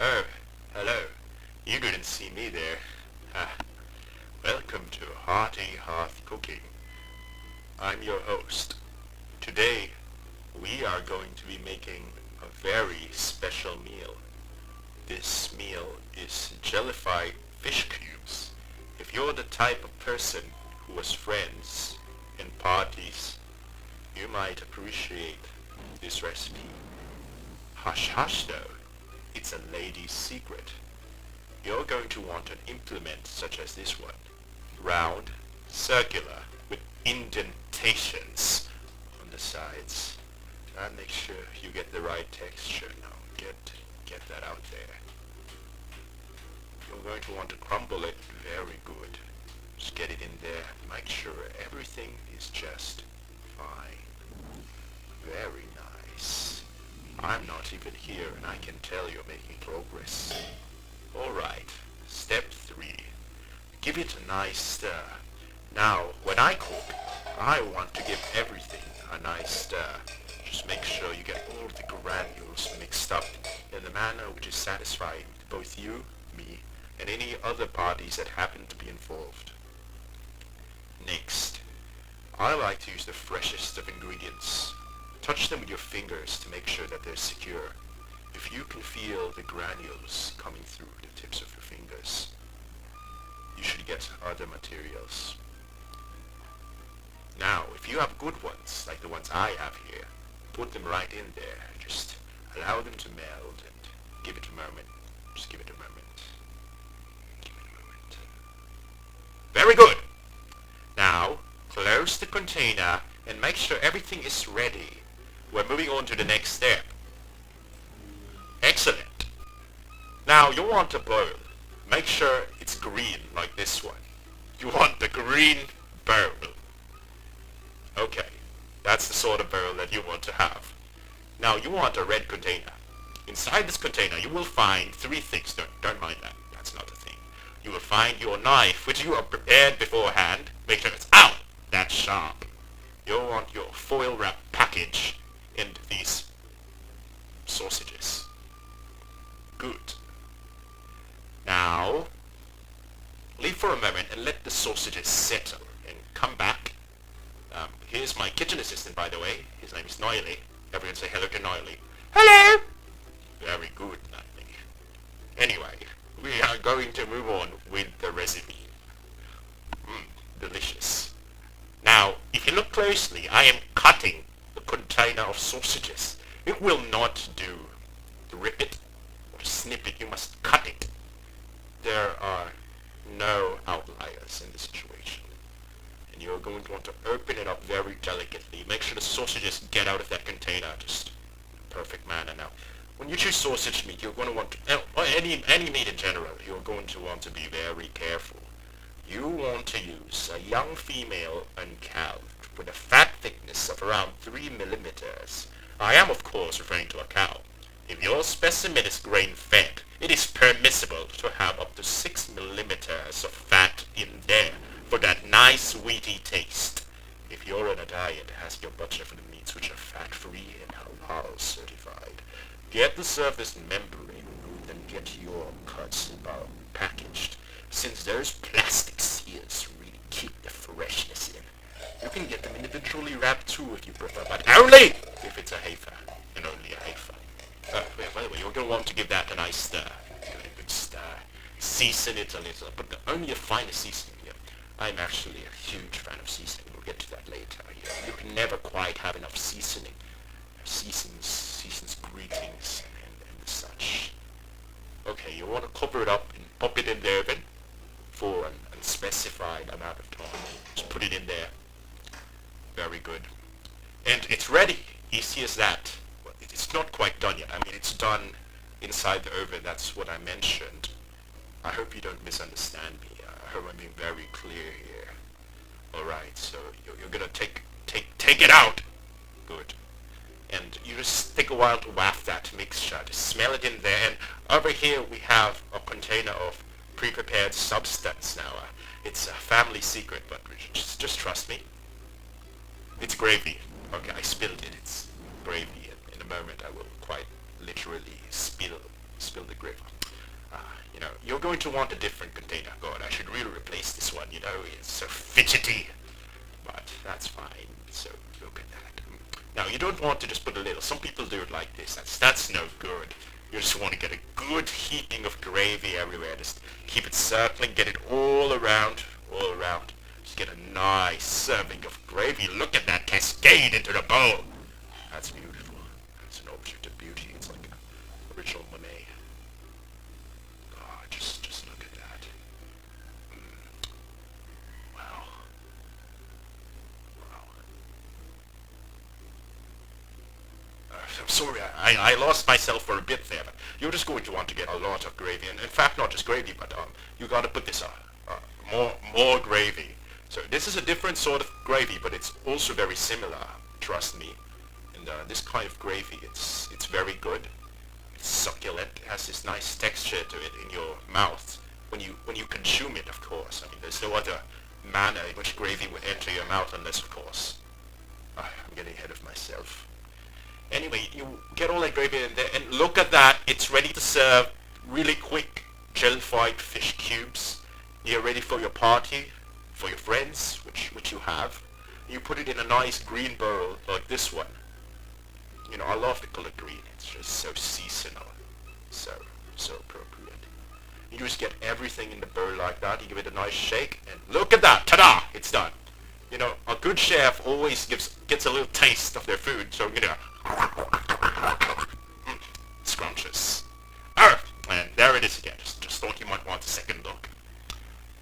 Oh, hello. You didn't see me there. Ah, welcome to Hearty Hearty Cooking. I'm your host. Today, we are going to be making a very special meal. This meal is Gelifite fish cubes. If you're the type of person who has friends and parties, you might appreciate this recipe. Hush hush though, it's a lady's secret. You're going to want an implement such as this one. Round, circular, with indentations on the sides. Try and make sure you get the right texture now. Get that out there. You're going to want to crumble it very good. Just get it in there. Make sure everything is just fine. Very nice. I'm not even here and I can tell you're making progress. Alright, step 3. Give it a nice stir. Now, when I cook, I want to give everything a nice stir. Just make sure you get all the granules mixed up in the manner which is satisfying to both you, me, and any other parties that happen to be involved. Next, I like to use the freshest of ingredients. Touch them with your fingers to make sure that they're secure. If you can feel the granules coming through the tips of your fingers, you should get other materials. Now, if you have good ones, like the ones I have here, put them right in there. Just allow them to meld and give it a moment. Just give it a moment. Give it a moment. Very good! Now, close the container and make sure everything is ready. We're moving on to the next step. Excellent. Now you want a bowl. Make sure it's green like this one. You want the green bowl. Okay, that's the sort of bowl that you want to have. Now you want a red container. Inside this container you will find 3 things. Don't mind that. That's not a thing. You will find your knife, which you have prepared beforehand. Make sure it's out. That's sharp. You'll want your foil wrap package and these sausages. Good. Now, leave for a moment and let the sausages settle and come back. Here's my kitchen assistant, by the way. His name is Noily. Everyone say hello to Noily. Hello! Very good, Noily. Anyway, we are going to move on with the recipe. Delicious. Now, if you look closely, I am cutting the container of sausages. It will not do to rip it or to snip it. You must cut it. There are no outliers in the situation. And you're going to want to open it up very delicately. Make sure the sausages get out of that container just in a perfect manner. Now, when you choose sausage meat, you're going to want to, or any meat in general, you're going to want to be very careful. You want to use a young female uncalved with a fat thickness of around 3 millimeters. I am of course referring to a cow. If your specimen is grain-fed, it is permissible to have up to 6 millimeters of fat in there for that nice wheaty taste. If you're on a diet, ask your butcher for the meats which are fat-free and halal certified. Get the surface membrane removed and get your cuts packaged, since those plastic seals really keep the freshness in. You can get them individually wrapped too if you prefer, but only if it's a heifer, and only a heifer. By the way, you're going to want to give that a nice stir. Give it a good stir. Season it a little, but only a finer seasoning here. I'm actually a huge fan of seasoning. We'll get to that later. You can never quite have enough seasoning. Seasons greetings and such. Okay, you want to cover it up and pop it in the oven for an unspecified amount of time. Just put it in there. Very good. And it's ready. Easy as that. Well, it's not quite done yet. I mean, it's done inside the oven. That's what I mentioned. I hope you don't misunderstand me. I hope I'm being very clear here. Alright, so you're gonna take it out. Good. And you just take a while to waft that mixture. Just smell it in there. And over here we have a container of pre-prepared substance now. It's a family secret, but just trust me. It's gravy. Okay, I spilled it. It's gravy. In a moment I will quite literally spill spilled the gravy. You're going to want a different container. God, I should really replace this one. It's so fidgety. But that's fine. So look at that. Now you don't want to just put a little. Some people do it like this. That's no good. You just want to get a good heaping of gravy everywhere. Just keep it circling. Get it all around. All around. Just get a nice serving of gravy. Look at that cascade into the bowl. That's beautiful. That's an object of beauty. It's like an original Monet. God, just look at that. Wow. Wow. I'm sorry, I lost myself for a bit there, but you're just going to want to get a lot of gravy. And in fact, not just gravy, but you got to put this more gravy. So this is a different sort of gravy, but it's also very similar. Trust me. And this kind of gravy, it's very good. It's succulent. It has this nice texture to it in your mouth when you consume it. Of course, I mean, there's no other manner in which gravy would enter your mouth unless, of course. I'm getting ahead of myself. Anyway, you get all that gravy in there, and look at that. It's ready to serve. Really quick. Gelifite fish cubes. You're ready for your party, for your friends, which you have. You put it in a nice green bowl like this one. I love the color green. It's just so seasonal. So appropriate. You just get everything in the bowl like that. You give it a nice shake, and look at that. Ta-da! It's done. A good chef always gets a little taste of their food, so scrumptious. And there it is again. Just thought you might want a second look.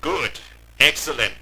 Good. Excellent.